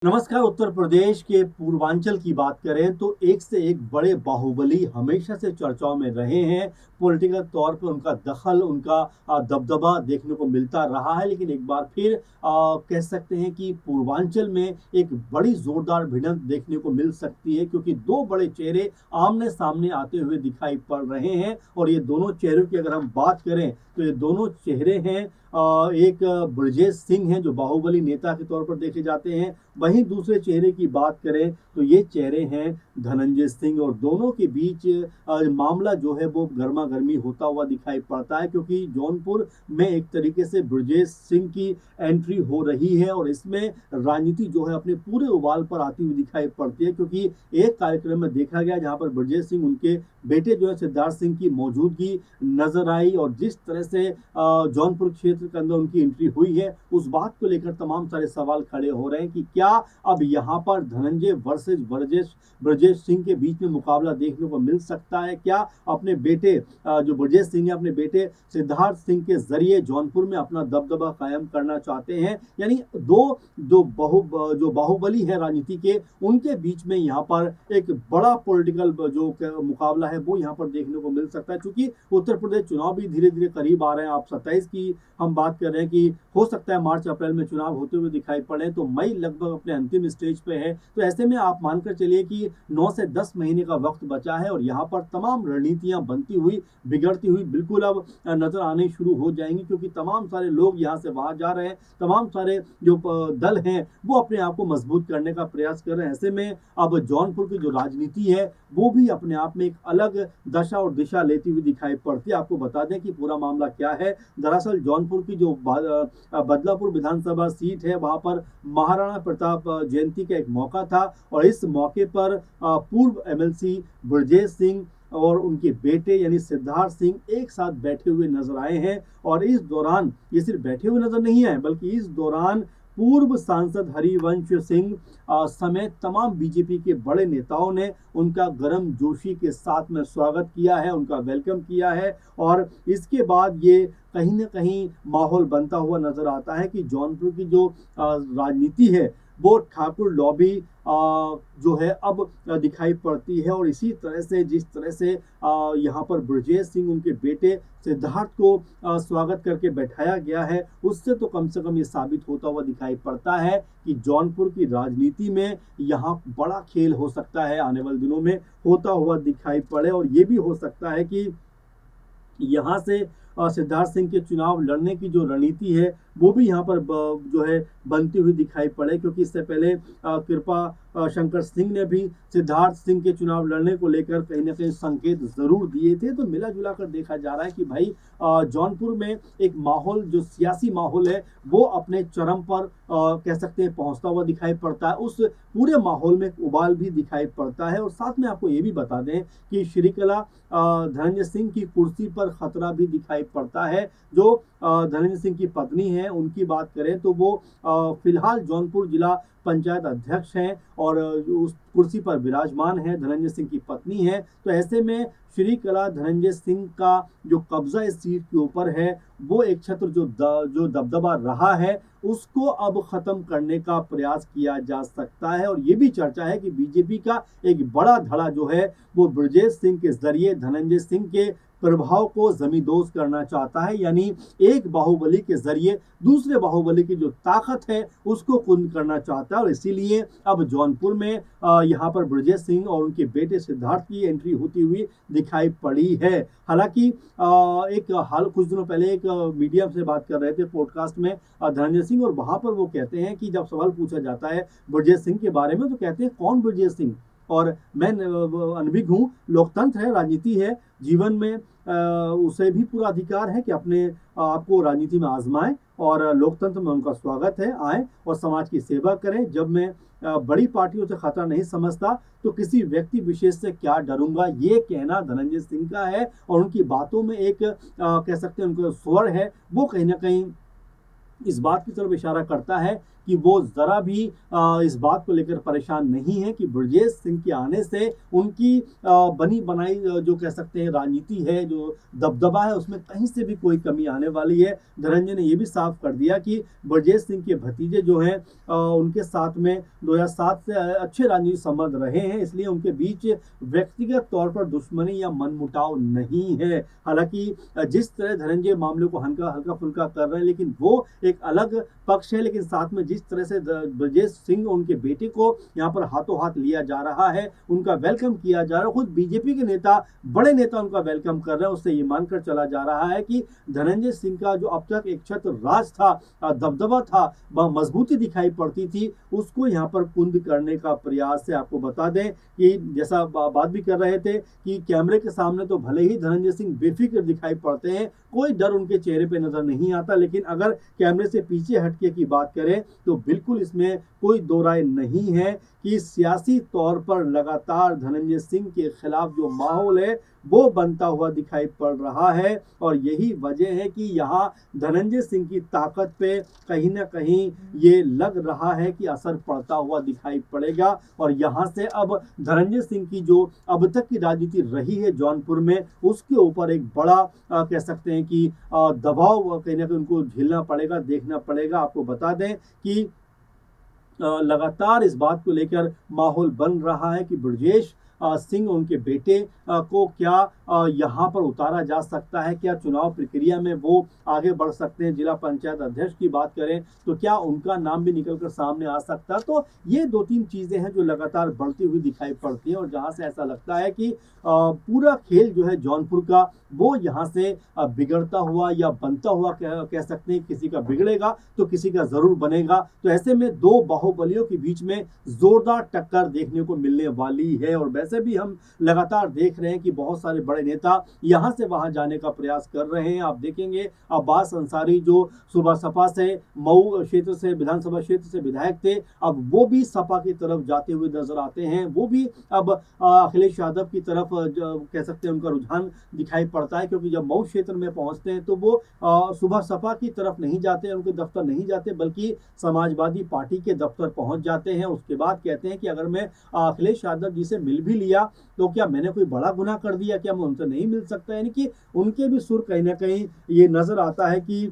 नमस्कार। उत्तर प्रदेश के पूर्वांचल की बात करें तो एक से एक बड़े बाहुबली हमेशा से चर्चाओं में रहे हैं। पॉलिटिकल तौर पर उनका दखल, उनका दबदबा देखने को मिलता रहा है। लेकिन एक बार फिर कह सकते हैं कि पूर्वांचल में एक बड़ी जोरदार भिड़ंत देखने को मिल सकती है, क्योंकि दो बड़े चेहरे आमने सामने आते हुए दिखाई पड़ रहे हैं। और ये दोनों चेहरों की अगर हम बात करें तो ये दोनों चेहरे हैं, एक ब्रजेश सिंह हैं जो बाहुबली नेता के तौर पर देखे जाते हैं। वहीं दूसरे चेहरे की बात करें तो ये चेहरे हैं धनंजय सिंह, और दोनों के बीच मामला जो है वो गर्मा गर्मी होता हुआ दिखाई पड़ता है, क्योंकि जौनपुर में एक तरीके से ब्रजेश सिंह की एंट्री हो रही है और इसमें राजनीति जो है अपने पूरे उबाल पर आती हुई दिखाई पड़ती है। क्योंकि एक कार्यक्रम में देखा गया जहां पर ब्रजेश सिंह, उनके बेटे जो है सिद्धार्थ सिंह की मौजूदगी नजर आई, और जिस तरह से जौनपुर क्षेत्र के अंदर उनकी एंट्री हुई है उस बात को लेकर तमाम सारे सवाल खड़े हो रहे हैं कि क्या अब यहाँ पर धनंजय वर्सेस ब्रजेश सिंह के बीच में मुकाबला देखने को मिल सकता है। क्या अपने बेटे जो ब्रजेश सिंह है अपने बेटे सिद्धार्थ सिंह के जरिए जौनपुर में अपना दबदबा कायम करना चाहते हैं। यानी जो बाहुबली है राजनीति के, उनके बीच में यहाँ पर एक बड़ा पॉलिटिकल जो मुकाबला है वो यहाँ पर देखने को मिल सकता है। क्योंकि उत्तर प्रदेश चुनाव भी धीरे धीरे करीब आ रहे हैं। आप 27 की हम बात कर रहे हैं कि हो सकता है मार्च अप्रैल में चुनाव होते हुए दिखाई पड़े, तो मई लगभग अपने अंतिम स्टेज पे है। तो ऐसे में आप मानकर चलिए कि 9 से 10 महीने का वक्त बचा है और यहाँ पर तमाम रणनीतियां बनती हुई बिगड़ती हुई बिल्कुल अब नजर आने शुरू हो जाएंगी, क्योंकि तमाम सारे लोग यहाँ से बाहर जा रहे हैं। तमाम सारे जो दल हैं वो अपने आप को मजबूत करने का प्रयास कर रहे हैं। ऐसे में अब जौनपुर की जो राजनीति है वो भी अपने आप में एक अलग दशा और दिशा लेती हुई दिखाई पड़ती है। आपको बता दें कि पूरा मामला क्या है। दरअसल जौनपुर की जो बदलापुर विधानसभा सीट है वहां पर महाराणा प्रताप जयंती का एक मौका था, और इस मौके पर पूर्व एमएलसी ब्रजेश सिंह और उनके बेटे यानी सिद्धार्थ सिंह एक साथ बैठे हुए नजर आए हैं। और इस दौरान ये सिर्फ बैठे हुए नजर नहीं आए, बल्कि इस दौरान पूर्व सांसद हरिवंश सिंह समेत तमाम बीजेपी के बड़े नेताओं ने उनका गर्म जोशी के साथ में स्वागत किया है, उनका वेलकम किया है। और इसके बाद ये कहीं ना कहीं माहौल बनता हुआ नजर आता है कि जौनपुर की जो राजनीति है वो ठाकुर लॉबी जो है अब दिखाई पड़ती है। और इसी तरह से जिस तरह से यहाँ पर ब्रजेश सिंह उनके बेटे सिद्धार्थ को स्वागत करके बैठाया गया है, उससे तो कम से कम ये साबित होता हुआ दिखाई पड़ता है कि जौनपुर की राजनीति में यहाँ बड़ा खेल हो सकता है, आने वाले दिनों में होता हुआ दिखाई पड़े। और ये भी हो सकता है कि यहाँ से सिद्धार्थ सिंह के चुनाव लड़ने की जो रणनीति है वो भी यहाँ पर जो है बनती हुई दिखाई पड़े, क्योंकि इससे पहले कृपा शंकर सिंह ने भी सिद्धार्थ सिंह के चुनाव लड़ने को लेकर कहीं ना कहीं संकेत जरूर दिए थे। तो मिला जुला कर देखा जा रहा है कि भाई जौनपुर में एक माहौल, जो सियासी माहौल है वो अपने चरम पर कह सकते हैं पहुंचता हुआ दिखाई पड़ता है। उस पूरे माहौल में उबाल भी दिखाई पड़ता है। और साथ में आपको ये भी बता दें कि श्रीकला धनंजय सिंह की कुर्सी पर खतरा भी दिखाई पड़ता है। जो धनंजय सिंह की पत्नी है उनकी बात करें तो वो फिलहाल जौनपुर जिला पंचायत अध्यक्ष हैं और उस कुर्सी पर विराजमान है, धनंजय सिंह की पत्नी है। तो ऐसे में श्रीकला धनंजय सिंह का जो कब्जा इस सीट के ऊपर है वो एक छत्र जो दबदबा रहा है उसको अब खत्म करने का प्रयास किया जा सकता है। और ये भी चर्चा है कि बीजेपी का एक बड़ा धड़ा जो है वो ब्रजेश सिंह के जरिए धनंजय सिंह के प्रभाव को जमींदोज करना चाहता है। यानी एक बाहुबली के जरिए दूसरे बाहुबली की जो ताकत है उसको कुंद करना चाहता है। और इसीलिए अब जौनपुर में यहाँ पर ब्रजेश सिंह और उनके बेटे सिद्धार्थ की एंट्री होती हुई दिखाई पड़ी है। हालांकि कुछ दिनों पहले एक मीडिया से बात कर रहे थे पॉडकास्ट में धनंजय सिंह, और वहां पर वो कहते हैं कि जब सवाल पूछा जाता है ब्रजेश सिंह के बारे में तो कहते हैं कौन ब्रजेश सिंह। और मैं अनभिज्ञ हूँ, लोकतंत्र है, राजनीति है, जीवन में उसे भी पूरा अधिकार है कि अपने आपको राजनीति में आजमाएं, और लोकतंत्र में उनका स्वागत है, आए और समाज की सेवा करें। जब मैं बड़ी पार्टियों से खतरा नहीं समझता तो किसी व्यक्ति विशेष से क्या डरूंगा, ये कहना धनंजय सिंह का है। और उनकी बातों में एक कह सकते हैं उनका स्वर है वो कहीं ना कहीं इस बात की तरफ इशारा करता है कि वो ज़रा भी इस बात को लेकर परेशान नहीं है कि ब्रजेश सिंह के आने से उनकी बनी बनाई जो कह सकते हैं राजनीति है, जो दबदबा है, उसमें कहीं से भी कोई कमी आने वाली है। धनंजय ने ये भी साफ कर दिया कि ब्रजेश सिंह के भतीजे जो हैं उनके साथ में 2007 से अच्छे राजनीतिक संबंध रहे हैं, इसलिए उनके बीच व्यक्तिगत तौर पर दुश्मनी या मनमुटाव नहीं है। हालांकि जिस तरह धनंजय मामले को हल्का फुल्का कर रहे हैं, लेकिन वो एक अलग पक्ष है। लेकिन साथ में जिस तरह से ब्रजेश सिंह उनके बेटे को यहाँ पर हाथों हाथ लिया जा रहा है, उनका वेलकम किया जा रहा है, खुद बीजेपी के नेता, बड़े नेता उनका वेलकम कर रहे हैं, उससे ये मानकर चला जा रहा है कि धनंजय सिंह का जो अब तक एक छत्र राज था, दबदबा था, मजबूती दिखाई पड़ती थी, उसको यहाँ पर कुंद करने का प्रयास है। आपको बता दें कि जैसा बात भी कर रहे थे कि कैमरे के सामने तो भले ही धनंजय सिंह बेफिक्र दिखाई पड़ते हैं, कोई डर उनके चेहरे पे नजर नहीं आता, लेकिन अगर कैमरे से पीछे हटके की बात करें तो बिल्कुल इसमें कोई दो राय नहीं है कि सियासी तौर पर लगातार धनंजय सिंह के खिलाफ जो माहौल है वो बनता हुआ दिखाई पड़ रहा है। और यही वजह है कि यहाँ धनंजय सिंह की ताकत पे कहीं ना कहीं ये लग रहा है कि असर पड़ता हुआ दिखाई पड़ेगा। और यहाँ से अब धनंजय सिंह की जो अब तक की राजनीति रही है जौनपुर में, उसके ऊपर एक बड़ा कह सकते हैं कि दबाव कहीं ना कहीं उनको झेलना पड़ेगा, देखना पड़ेगा। आपको बता दें कि लगातार इस बात को लेकर माहौल बन रहा है कि ब्रजेश सिंह उनके बेटे को क्या यहाँ पर उतारा जा सकता है, क्या चुनाव प्रक्रिया में वो आगे बढ़ सकते हैं। जिला पंचायत अध्यक्ष की बात करें तो क्या उनका नाम भी निकलकर सामने आ सकता है। तो ये दो तीन चीजें हैं जो लगातार बढ़ती हुई दिखाई पड़ती हैं और जहां से ऐसा लगता है कि पूरा खेल जो है जौनपुर का वो यहाँ से बिगड़ता हुआ या बनता हुआ कह सकते हैं। किसी का बिगड़ेगा तो किसी का जरूर बनेगा। तो ऐसे में दो बाहुबलियों के बीच में जोरदार टक्कर देखने को मिलने वाली है। और वैसे भी हम लगातार देख रहे हैं कि बहुत सारे बड़े नेता यहाँ से वहां जाने का प्रयास कर रहे हैं। आप देखेंगे अब्बास अंसारी जो सुबह सपा से मऊ क्षेत्र से विधानसभा क्षेत्र से विधायक थे, अब वो भी सपा की तरफ जाते हुए नजर आते हैं। वो भी अब अखिलेश यादव की तरफ कह सकते हैं उनका रुझान दिखाई पड़ता है, क्योंकि जब मऊ क्षेत्र में पहुंचते हैं तो वो सुबह सपा की तरफ नहीं जाते, उनके दफ्तर नहीं जाते, बल्कि समाजवादी पार्टी के दफ्तर पहुंच जाते हैं। उसके बाद कहते हैं कि अगर मैं अखिलेश यादव जी से मिल भी लिया तो क्या मैंने कोई बड़ा गुनाह कर दिया, क्या मैं उनसे नहीं मिल सकता। यानी कि उनके भी सुर कहीं ना कहीं ये नजर आता है कि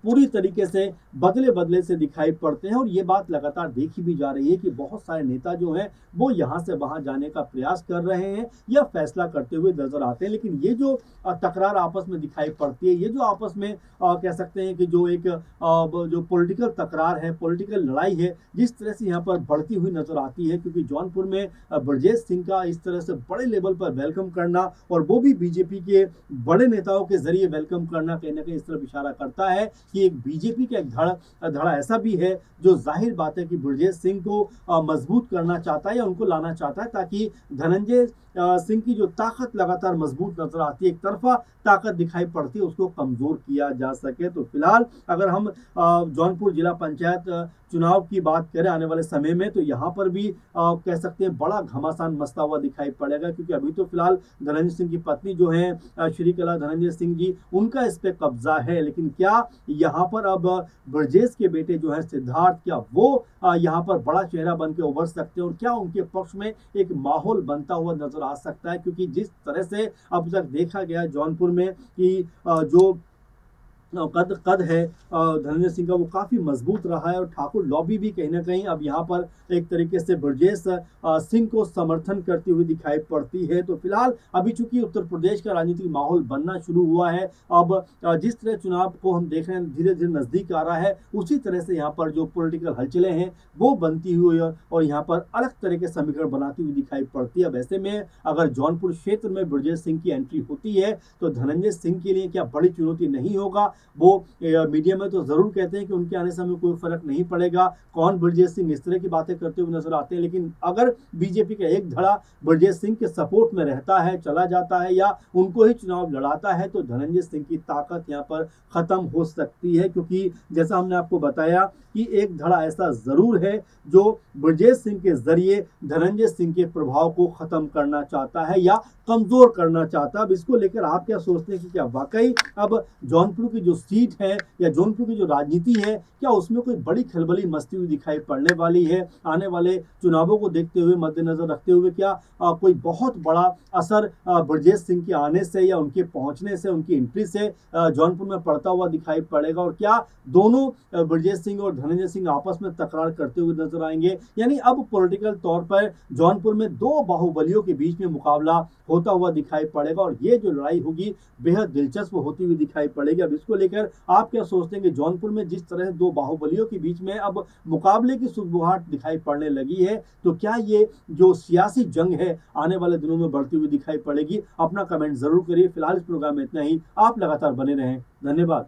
पूरी तरीके से बदले बदले से दिखाई पड़ते हैं। और ये बात लगातार देखी भी जा रही है कि बहुत सारे नेता जो हैं वो यहाँ से वहां जाने का प्रयास कर रहे हैं या फैसला करते हुए नजर आते हैं। लेकिन ये जो तकरार आपस में दिखाई पड़ती है, ये जो आपस में कह सकते हैं कि जो एक जो पॉलिटिकल तकरार है, पॉलिटिकल लड़ाई है, जिस तरह से यहाँ पर बढ़ती हुई नजर आती है, क्योंकि जौनपुर में ब्रजेश सिंह का इस तरह से बड़े लेवल पर वेलकम करना और वो भी बीजेपी के बड़े नेताओं के जरिए वेलकम करना कहीं ना कहीं इस तरफ इशारा करता है कि एक बीजेपी का एक धड़ा ऐसा भी है जो जाहिर बात है कि ब्रजेश सिंह को मजबूत करना चाहता है या उनको लाना चाहता है, ताकि धनंजय सिंह की जो ताकत लगातार मजबूत नजर आती है, एक तरफा ताकत दिखाई पड़ती है, उसको कमजोर किया जा सके। तो फिलहाल अगर हम जौनपुर जिला पंचायत चुनाव की बात करें आने वाले समय में, तो यहाँ पर भी कह सकते हैं बड़ा घमासान मचता हुआ दिखाई पड़ेगा, क्योंकि अभी तो फिलहाल धनंजय सिंह की पत्नी जो है श्रीकला धनंजय सिंह जी, उनका इस पे कब्जा है। लेकिन क्या यहाँ पर अब ब्रजेश के बेटे जो है सिद्धार्थ, क्या वो यहाँ पर बड़ा चेहरा बन के उभर सकते हैं और क्या उनके पक्ष में एक माहौल बनता हुआ नजर आ सकता है। क्योंकि जिस तरह से अब तक देखा गया जौनपुर में कि जो कद है धनंजय सिंह का वो काफी मजबूत रहा है और ठाकुर लॉबी भी कहीं ना कहीं अब यहाँ पर एक तरीके से ब्रजेश सिंह को समर्थन करती हुई दिखाई पड़ती है। तो फिलहाल अभी चूंकि उत्तर प्रदेश का राजनीतिक माहौल बनना शुरू हुआ है, अब जिस तरह चुनाव को हम देख रहे हैं धीरे धीरे नजदीक आ रहा है, उसी तरह से यहाँ पर जो पॉलिटिकल हलचलें हैं वो बनती हुई और यहाँ पर अलग तरह के समीकरण बनाती हुई दिखाई पड़ती है। अब ऐसे में अगर जौनपुर क्षेत्र में ब्रजेश सिंह की एंट्री होती है तो धनंजय सिंह के लिए क्या बड़ी चुनौती नहीं होगा। वो मीडिया में तो जरूर कहते हैं कि उनके आने से हमें कोई फर्क नहीं पड़ेगा, कौन ब्रजेश सिंह, इस तरह की बातें करते हुए नजर आते हैं। लेकिन अगर बीजेपी का एक धड़ा ब्रजेश सिंह के सपोर्ट में रहता है, चला जाता है या उनको ही चुनाव लड़ाता है, तो धनंजय सिंह की ताकत यहाँ पर खत्म हो सकती है। क्योंकि जैसा हमने आपको बताया कि एक धड़ा ऐसा जरूर है जो ब्रजेश सिंह के जरिए धनंजय सिंह के प्रभाव को खत्म करना चाहता है या कमजोर करना चाहता है। अब इसको लेकर आप क्या सोचते हैं कि क्या वाकई अब जौनपुर की जो सीट है या जौनपुर की जो राजनीति है, क्या उसमें कोई बड़ी खलबली मचती हुई दिखाई पड़ने वाली है? आने वाले चुनावों को देखते हुए, मद्देनजर रखते हुए क्या कोई बहुत बड़ा असर ब्रजेश सिंह के आने से या उनके पहुंचने से, उनकी एंट्री से जौनपुर में पड़ता हुआ दिखाई पड़ेगा? और क्या दोनों ब्रजेश सिंह और धनंजय सिंह आपस में तकरार करते हुए नजर आएंगे? यानी अब पॉलिटिकल तौर पर जौनपुर में दो बाहुबलियों के बीच में मुकाबला होता हुआ दिखाई पड़ेगा और ये जो लड़ाई होगी बेहद दिलचस्प होती हुई दिखाई पड़ेगी। अब इसको लेकर आप क्या सोचते हैं कि जौनपुर में जिस तरह से दो बाहुबलियों के बीच में अब मुकाबले की सुगबुगाहट दिखाई पड़ने लगी है, तो क्या ये जो सियासी जंग है आने वाले दिनों में बढ़ती हुई दिखाई पड़ेगी? अपना कमेंट जरूर करिए। फिलहाल इस प्रोग्राम में इतना ही। आप लगातार बने रहें। धन्यवाद।